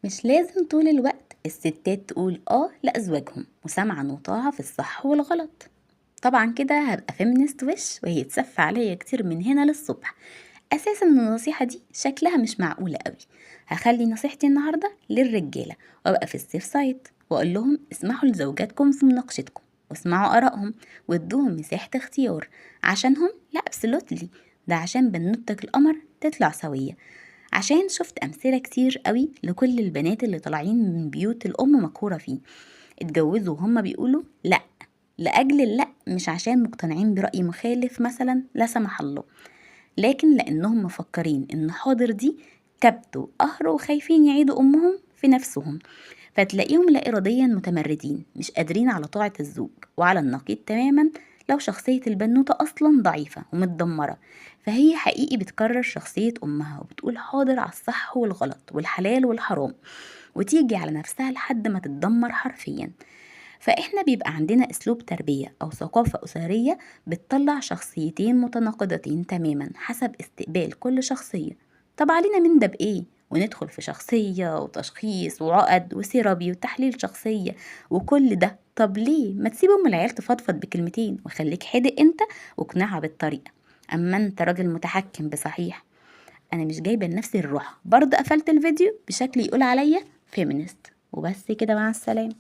مش لازم طول الوقت الستات تقول لأزواجهم وسمعا وطاعة في الصح والغلط. طبعا كده هبقى فيمينست وش وهيتسف عليا كتير من هنا للصبح. اساسا النصيحة دي شكلها مش معقولة قوي. هخلي نصيحتي النهاردة للرجالة وابقى في السيف سايد واقول لهم اسمحوا لزوجاتكم في مناقشتكم واسمعوا ارائهم وادوهم مساحة اختيار. عشانهم لا ابسولوتلي، ده عشان بنوتك القمر تطلع سوية. عشان شفت أمثلة كتير قوي لكل البنات اللي طالعين من بيوت الأم مقهورة فيه، اتجوزوا وهم بيقولوا لأ لأجل اللأ، مش عشان مقتنعين برأي مخالف مثلا لا سمح الله، لكن لأنهم مفكرين إن حاضر دي كبت وقهر وخايفين يعيدوا أمهم في نفسهم. فتلاقيهم لا إراديا متمردين مش قادرين على طاعة الزوج، وعلى النقيض تماما لو شخصية البنوتة أصلا ضعيفة ومتدمرة، فهي حقيقي بتكرر شخصية أمها وبتقول حاضر على الصح والغلط والحلال والحرام، وتيجي على نفسها لحد ما تتدمر حرفيا. فإحنا بيبقى عندنا أسلوب تربية أو ثقافة أسرية بتطلع شخصيتين متناقضتين تماما حسب استقبال كل شخصية. طب علينا من ده بإيه؟ وندخل في شخصية وتشخيص وعقد وسيرابي وتحليل شخصية وكل ده. طب ليه ما تسيب ام العيال تفضفض بكلمتين وخليك حادق انت واقنعها بالطريقة. اما انت راجل متحكم بصحيح. انا مش جايبه لنفسي الروح برضه قفلت الفيديو بشكل يقول عليا فيمينست. وبس كده، مع السلامه.